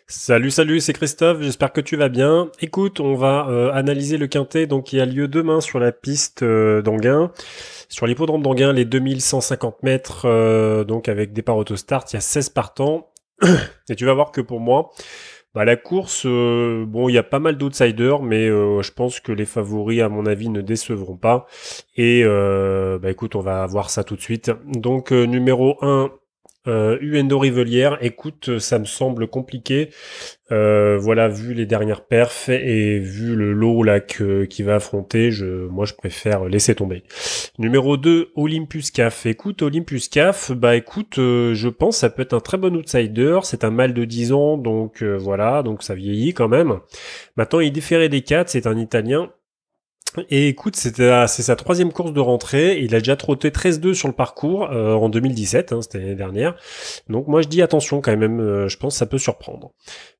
Salut, salut, c'est Christophe, j'espère que tu vas bien. Écoute, on va analyser le quintet donc qui a lieu demain sur la piste d'Anguin, sur l'hippodrome d'Anguin, les 2150 mètres, donc avec départ auto-start, il y a 16 partants. Et tu vas voir que pour moi, la course, bon, il y a pas mal d'outsiders, mais je pense que les favoris, à mon avis, ne décevront pas. Et écoute, on va voir ça tout de suite. Donc, numéro 1, Uendo Rivelière, écoute, ça me semble compliqué. Voilà, vu les dernières perfs et vu le lot là qu'il va affronter, moi je préfère laisser tomber. Numéro 2, Olympus CAF. Écoute, Olympus CAF, écoute, je pense que ça peut être un très bon outsider. C'est un mâle de 10 ans, donc voilà, donc ça vieillit quand même. Maintenant, il est différé des 4, c'est un Italien. Et écoute, c'est sa troisième course de rentrée. Il a déjà trotté 13-2 sur le parcours en 2017, c'était l'année dernière. Donc moi je dis attention quand même, je pense que ça peut surprendre.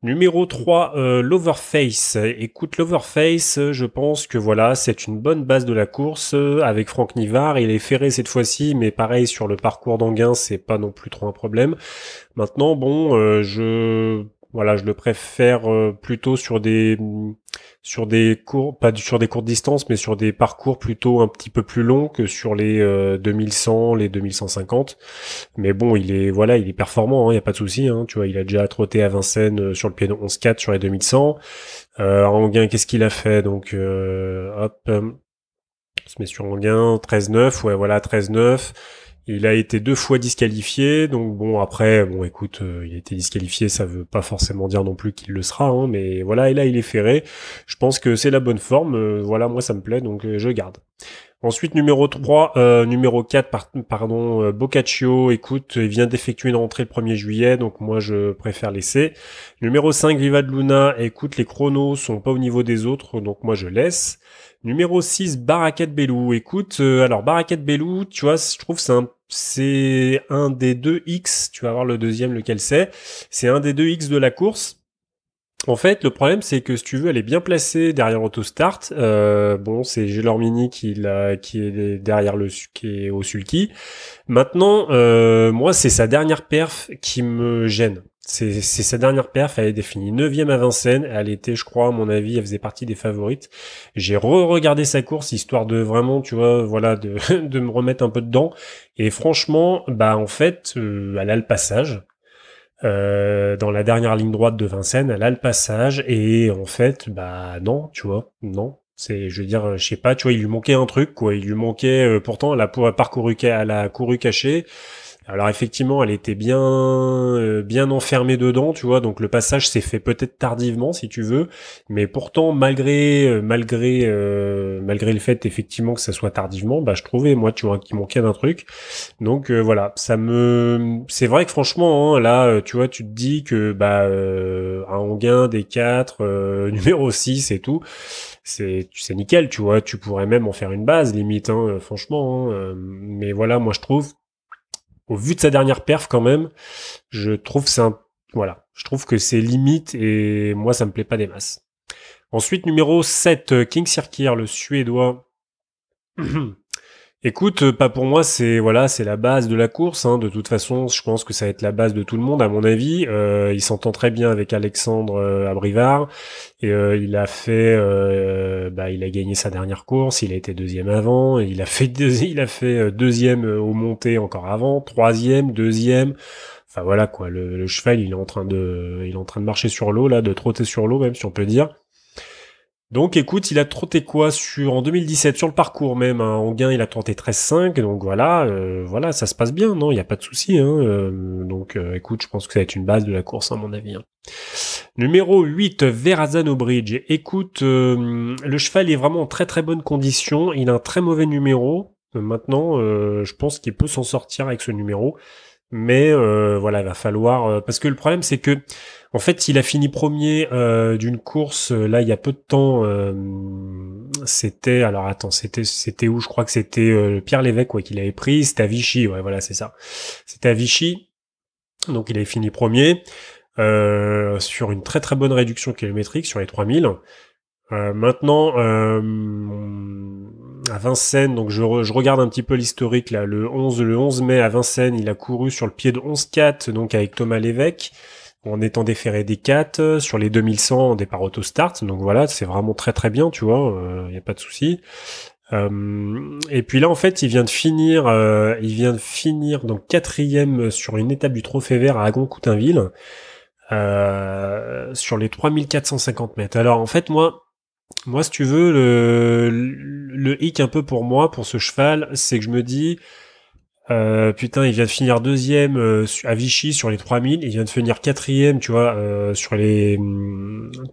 Numéro 3, l'Overface. Écoute, l'Overface, je pense que voilà, c'est une bonne base de la course avec Franck Nivard. Il est ferré cette fois-ci, mais pareil sur le parcours d'Anguin, c'est pas non plus trop un problème. Maintenant, bon, je le préfère plutôt sur des cours, pas sur des courtes distances, mais sur des parcours plutôt un petit peu plus longs que sur les 2100, les 2150. Mais bon, il est performant, il y a pas de souci, tu vois, il a déjà trotté à Vincennes sur le pied de 11-4 sur les 2100. Anguin, qu'est-ce qu'il a fait? Donc, on se met sur Anguin, 13-9, ouais, voilà, 13-9. Il a été 2 fois disqualifié, donc bon, après, bon, écoute, il a été disqualifié, ça veut pas forcément dire non plus qu'il le sera, mais voilà, et là, il est ferré. Je pense que c'est la bonne forme, voilà, moi, ça me plaît, donc je garde. Ensuite, numéro 4, pardon, Boccaccio, écoute, il vient d'effectuer une rentrée le 1er juillet, donc moi, je préfère laisser. Numéro 5, Viva de Luna, écoute, les chronos sont pas au niveau des autres, donc moi, je laisse. Numéro 6, Barakat Belou. Écoute, alors Barakat Belou, tu vois, je trouve c'est un des deux X, tu vas voir le deuxième lequel c'est un des deux X de la course. En fait, le problème, c'est que si tu veux, elle est bien placée derrière Autostart. Bon, c'est Gelormini qui est derrière qui est au sulky. Maintenant, moi, c'est sa dernière perf qui me gêne. C'est sa dernière perf, elle est définie 9e à Vincennes, elle était, je crois, à mon avis, elle faisait partie des favorites. J'ai re-regardé sa course, histoire de vraiment, tu vois, voilà, de, de me remettre un peu dedans. Et franchement, en fait, elle a le passage. Dans la dernière ligne droite de Vincennes, elle a le passage, et en fait, non, tu vois, non. Je veux dire, je sais pas, tu vois, il lui manquait un truc, quoi. Il lui manquait, pourtant, elle a couru cachée. Alors effectivement, elle était bien enfermée dedans, tu vois, donc le passage s'est fait peut-être tardivement, si tu veux, mais pourtant, malgré le fait, effectivement, que ça soit tardivement, je trouvais, moi, tu vois, qu'il manquait d'un truc. Donc voilà, c'est vrai que franchement, là, tu vois, tu te dis que un Anguin des 4, numéro 6 et tout, c'est nickel, tu vois, tu pourrais même en faire une base limite, franchement, mais voilà, moi je trouve, au vu de sa dernière perf quand même, je trouve je trouve que c'est limite et moi ça me plaît pas des masses. Ensuite, numéro 7, King Cirkier, le Suédois. Écoute, pas pour moi, c'est la base de la course. De toute façon, je pense que ça va être la base de tout le monde, à mon avis. Il s'entend très bien avec Alexandre Abrivard. Et il a gagné sa dernière course. Il a été deuxième avant. Et il a fait deuxième au monté encore avant, troisième, deuxième. Enfin voilà quoi. Le cheval, il est en train de marcher sur l'eau là, de trotter sur l'eau même si on peut dire. Donc écoute, il a trotté quoi en 2017 sur le parcours même, Anguin il a trotté 13,5, donc voilà, ça se passe bien, non, il y a pas de souci, écoute, je pense que ça va être une base de la course à mon avis. Numéro 8, Verrazano Bridge. Écoute, le cheval est vraiment en très très bonne condition, il a un très mauvais numéro. Maintenant, je pense qu'il peut s'en sortir avec ce numéro. Mais voilà, il va falloir parce que le problème c'est que en fait, il a fini premier d'une course là il y a peu de temps. C'était où? Je crois que c'était Pierre Lévesque qu'il avait pris. C'était à Vichy, ouais, voilà, c'est ça. C'était à Vichy. Donc il avait fini premier sur une très très bonne réduction kilométrique sur les 3000. Maintenant, à Vincennes, donc je regarde un petit peu l'historique là. Le 11 mai à Vincennes, il a couru sur le pied de 11-4, donc avec Thomas Lévesque. en étant déféré des 4, sur les 2100 en départ auto-start, donc voilà, c'est vraiment très très bien, tu vois, y a pas de souci. Et puis là, en fait, il vient de finir donc 4e sur une étape du Trophée Vert à Agon-Coutainville, sur les 3450 mètres. Alors en fait, moi, si tu veux, le hic un peu pour moi, pour ce cheval, c'est que je me dis, putain, il vient de finir 2e à Vichy sur les 3000, il vient de finir 4e, tu vois, sur les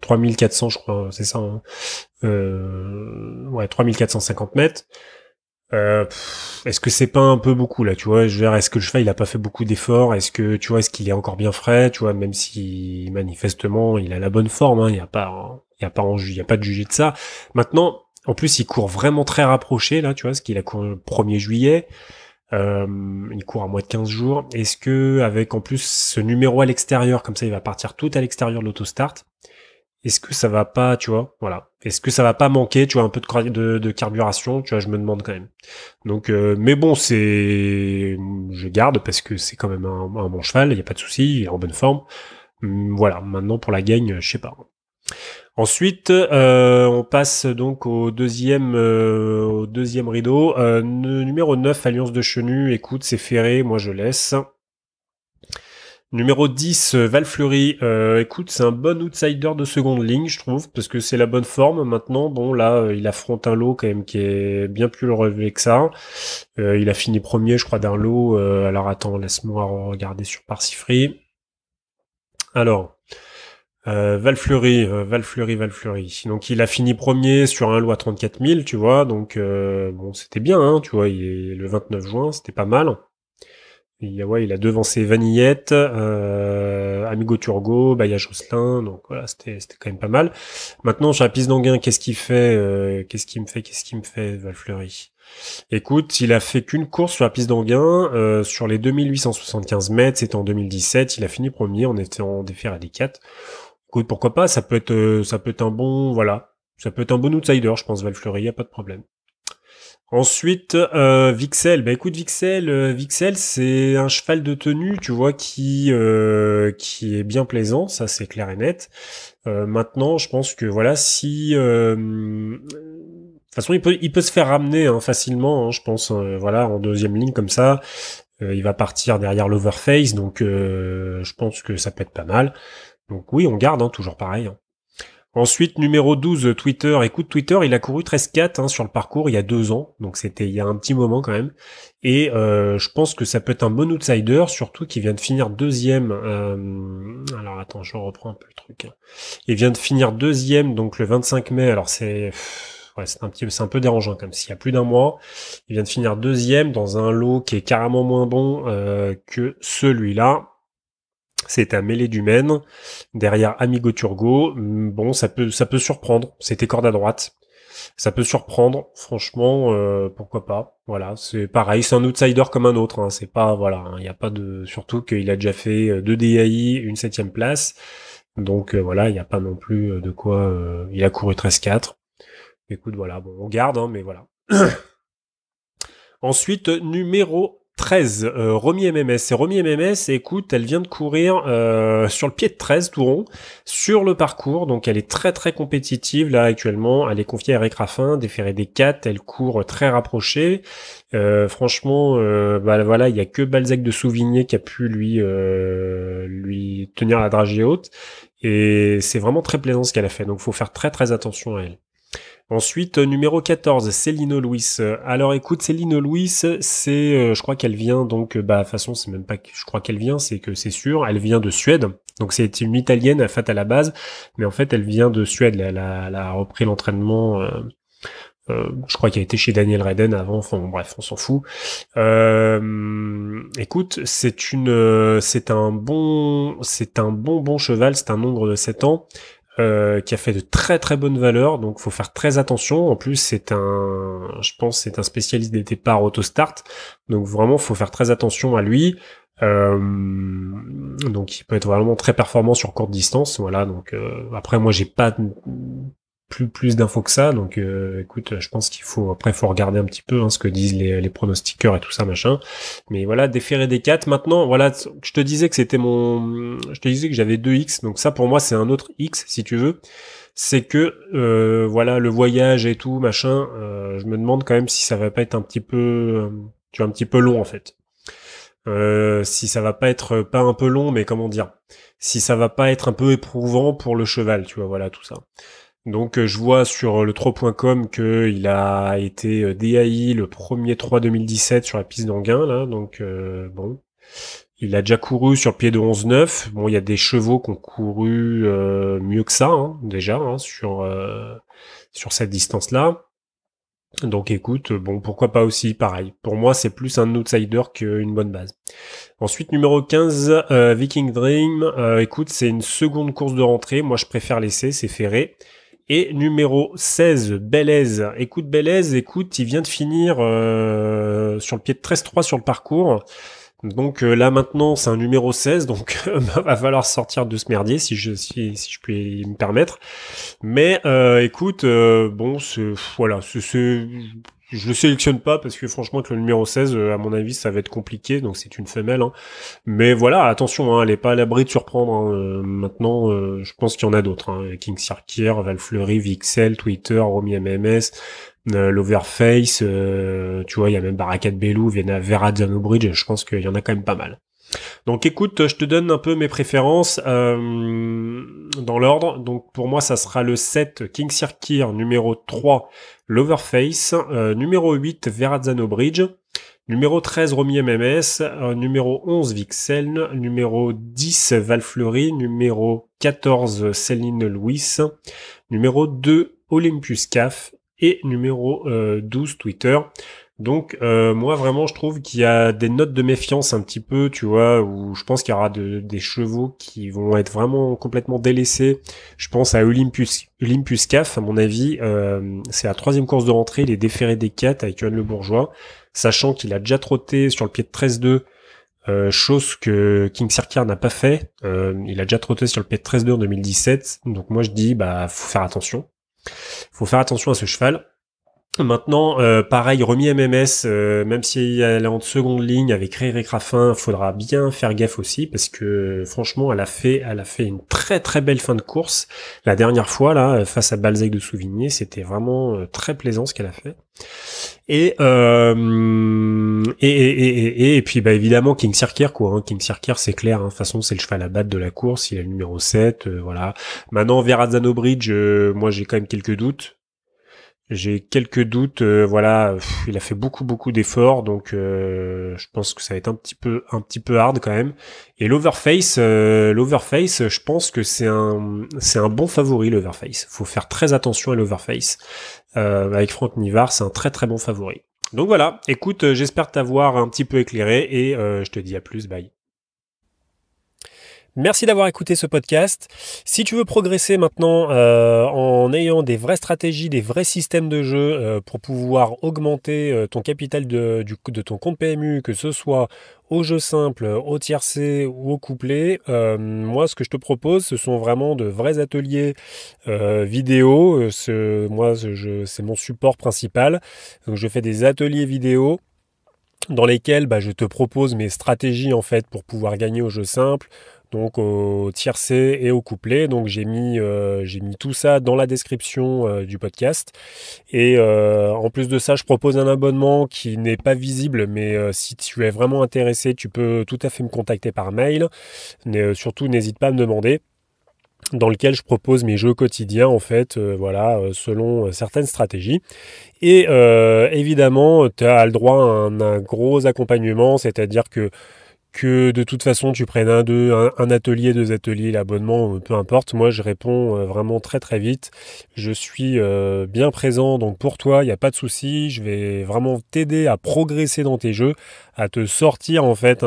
3400, je crois, c'est ça, hein. Ouais, 3450 mètres. Est-ce que c'est pas un peu beaucoup là, tu vois? Je veux dire, est-ce que le cheval il a pas fait beaucoup d'efforts? Est-ce que tu vois, est-ce qu'il est encore bien frais, tu vois, même si manifestement il a la bonne forme, hein, il y a pas, il y a pas de juger de ça. Maintenant, en plus, il court vraiment très rapproché là, tu vois, parce qu'il a couru le 1er juillet. Il court à moins de 15 jours. Est-ce que avec en plus ce numéro à l'extérieur, comme ça, il va partir tout à l'extérieur de l'autostart? Est-ce que ça va pas, tu vois, voilà. Est-ce que ça va pas manquer, tu vois, un peu de carburation, tu vois, je me demande quand même. Donc, mais bon, je garde parce que c'est quand même un bon cheval, il y a pas de souci, il est en bonne forme. Voilà. Maintenant pour la gagne, je sais pas. Ensuite, on passe donc au deuxième rideau. Numéro 9, Alliance de Chenu. Écoute, c'est ferré, moi je laisse. Numéro 10, Valfleury. Écoute, c'est un bon outsider de seconde ligne, je trouve, parce que c'est la bonne forme. Maintenant, bon, là, il affronte un lot quand même qui est bien plus relevé que ça. Il a fini premier, je crois, d'un lot. Alors attends, laisse-moi regarder sur Parsifree. Alors, Valfleury. Donc il a fini premier sur un lot à 34 000, tu vois. Donc bon, c'était bien, hein, tu vois. Il est le 29 juin, c'était pas mal. Il a devancé Vanillette, Amigo Turgo, Baya Josselin, donc voilà, c'était quand même pas mal. Maintenant, sur la piste d'Anguin, qu'est-ce qu'il fait Qu'est-ce qu'il me fait, Valfleury? Écoute, il a fait qu'une course sur la piste d'Anguin, sur les 2875 mètres, c'était en 2017, il a fini premier, on était en déféré à des 4. Écoute, pourquoi pas, ça peut être un bon, voilà, ça peut être un bon outsider, je pense, Valfleury, y a pas de problème. Ensuite, Vixel. Bah écoute, Vixel, c'est un cheval de tenue, tu vois, qui est bien plaisant, ça c'est clair et net. Maintenant, je pense que voilà, si de toute façon, il peut se faire ramener hein, facilement, hein, je pense. Voilà, en deuxième ligne comme ça, il va partir derrière l'Overface, donc je pense que ça peut être pas mal. Donc oui, on garde, hein, toujours pareil. Hein. Ensuite, numéro 12, Twitter. Écoute, Twitter, il a couru 13-4 hein, sur le parcours il y a 2 ans, donc c'était il y a un petit moment quand même. Et je pense que ça peut être un bon outsider, surtout qu'il vient de finir deuxième. Alors attends, je reprends un peu le truc. Il vient de finir deuxième, donc le 25 mai. Alors ouais, c'est un peu dérangeant comme s'il y a plus d'un mois. Il vient de finir deuxième dans un lot qui est carrément moins bon que celui-là. C'est un mêlée du Maine, derrière Amigo Turgo. Bon, ça peut surprendre. C'était corde à droite. Ça peut surprendre, franchement, pourquoi pas. Voilà, c'est pareil, c'est un outsider comme un autre. Hein. C'est pas, voilà, il n'y a pas de, surtout qu'il a déjà fait 2 DAI, une 7e place. Donc voilà, il n'y a pas non plus de quoi. Il a couru 13-4. Écoute, voilà, bon, on garde, hein, mais voilà. Ensuite, numéro 13, Romy MMS. Et Romy MMS, écoute, elle vient de courir sur le pied de 13, tout rond, sur le parcours. Donc elle est très très compétitive là actuellement. Elle est confiée à Eric Raffin, déférée des 4. Elle court très rapprochée. Franchement, bah voilà, il y a que Balzac de Souvigné qui a pu lui tenir la dragée haute. Et c'est vraiment très plaisant ce qu'elle a fait. Donc faut faire très très attention à elle. Ensuite, numéro 14, Céline Louis. Alors écoute, Céline Louis, c'est, je crois qu'elle vient donc, bah de toute façon c'est même pas que je crois qu'elle vient, c'est que c'est sûr, elle vient de Suède. Donc c'est une Italienne, en fait à la base, mais en fait elle vient de Suède. Elle a repris l'entraînement. Je crois qu'elle a été chez Daniel Redden avant. Enfin bon, bref, on s'en fout. Écoute, c'est un bon cheval. C'est un nombre de 7 ans. Qui a fait de très très bonnes valeurs, donc faut faire très attention. En plus, je pense, c'est un spécialiste des départs autostart, donc vraiment faut faire très attention à lui. Donc il peut être vraiment très performant sur courte distance, voilà. Donc après, moi j'ai pas plus d'infos que ça. Donc écoute, je pense qu'il faut regarder un petit peu ce que disent les pronostiqueurs et tout ça machin. Mais voilà, déféré des 4. Maintenant, voilà, je te disais que je te disais que j'avais 2X. Donc ça pour moi c'est un autre X si tu veux. C'est que voilà, le voyage et tout machin, je me demande quand même si ça va pas être un petit peu tu vois, un petit peu long en fait. Si ça va pas être pas un peu long, mais comment dire, si ça va pas être un peu éprouvant pour le cheval, tu vois, voilà tout ça. Donc je vois sur le 3.com que il a été DAI le 1er 3 2017 sur la piste d'Anguin là, donc bon, il a déjà couru sur pied de 11-9. Bon, il y a des chevaux qui ont couru mieux que ça déjà sur cette distance-là. Donc écoute, bon, pourquoi pas aussi, pareil. Pour moi, c'est plus un outsider qu'une bonne base. Ensuite, numéro 15, Viking Dream. Écoute, c'est une seconde course de rentrée. Moi, je préfère laisser, c'est ferré. Et numéro 16, Belaise. Écoute, Belaise, il vient de finir sur le pied de 13-3 sur le parcours. Donc là maintenant c'est un numéro 16, donc va falloir sortir de ce merdier si je puis me permettre. Mais écoute, bon voilà, je le sélectionne pas parce que franchement que le numéro 16, à mon avis ça va être compliqué, donc c'est une femelle. Mais voilà, attention, elle est pas à l'abri de surprendre. Maintenant, je pense qu'il y en a d'autres. King Circuit, Valfleury, Vixel, Twitter, Romy MMS, l'Overface, tu vois, il y a même Barakat Belou, Verrazzano Bridge, je pense qu'il y en a quand même pas mal. Donc écoute, je te donne un peu mes préférences dans l'ordre. Donc pour moi, ça sera le 7, King Circuit, numéro 3, l'Overface, numéro 8, Verrazzano Bridge, numéro 13, Romy MMS, numéro 11, Vixen, numéro 10, Valfleury, numéro 14, Céline Louis, numéro 2, Olympus CAF, et numéro 12 Twitter. Donc moi vraiment je trouve qu'il y a des notes de méfiance un petit peu, tu vois, où je pense qu'il y aura des chevaux qui vont être vraiment complètement délaissés. Je pense à Olympus CAF, à mon avis, c'est la 3e course de rentrée, il est déféré des 4 avec Yoann Le Bourgeois, sachant qu'il a déjà trotté sur le pied de 13-2, chose que King Circuit n'a pas fait. Il a déjà trotté sur le pied de 13-2 en 2017, donc moi je dis faut faire attention. Faut faire attention à ce cheval. Maintenant, pareil, Romy MMS, même si elle est en seconde ligne avec Eric Raffin, faudra bien faire gaffe aussi parce que franchement, elle a fait une très très belle fin de course la dernière fois là face à Balzac de Souvigné, c'était vraiment très plaisant ce qu'elle a fait. Et puis évidemment King Circuit quoi, King Circuit c'est clair, de toute façon c'est le cheval à battre de la course, il a le numéro 7, voilà. Maintenant Verrazzano Bridge, moi j'ai quand même quelques doutes. Voilà, il a fait beaucoup d'efforts, donc je pense que ça va être un petit peu hard quand même. Et l'Overface, je pense que c'est un bon favori l'Overface. Faut faire très attention à l'Overface. Avec Franck Nivard, c'est un très très bon favori. Donc voilà, écoute, j'espère t'avoir un petit peu éclairé et je te dis à plus, bye. Merci d'avoir écouté ce podcast. Si tu veux progresser maintenant en ayant des vraies stratégies, des vrais systèmes de jeu pour pouvoir augmenter ton capital de ton compte PMU, que ce soit au jeu simple, au tiercé ou au couplet, moi ce que je te propose ce sont vraiment de vrais ateliers vidéo. C'est mon support principal. Donc je fais des ateliers vidéo dans lesquels je te propose mes stratégies en fait pour pouvoir gagner au jeu simple, donc au tiercé et au couplet. Donc j'ai mis tout ça dans la description du podcast. Et en plus de ça, je propose un abonnement qui n'est pas visible, mais si tu es vraiment intéressé, tu peux tout à fait me contacter par mail. Mais surtout, n'hésite pas à me demander, dans lequel je propose mes jeux quotidiens en fait, selon certaines stratégies. Et évidemment, tu as le droit à un gros accompagnement, c'est-à-dire que de toute façon tu prennes un atelier, 2 ateliers, l'abonnement, peu importe, moi je réponds vraiment très très vite. Je suis bien présent, donc pour toi, il n'y a pas de souci, je vais vraiment t'aider à progresser dans tes jeux, à te sortir en fait,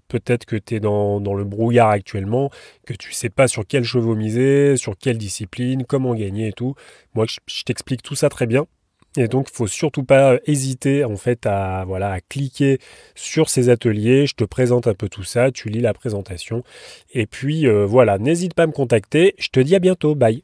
peut-être que tu es dans le brouillard actuellement, que tu sais pas sur quel chevaux miser, sur quelle discipline, comment gagner et tout. Moi je t'explique tout ça très bien. Et donc, il faut surtout pas hésiter en fait à cliquer sur ces ateliers. Je te présente un peu tout ça, tu lis la présentation. Et puis voilà, n'hésite pas à me contacter. Je te dis à bientôt, bye.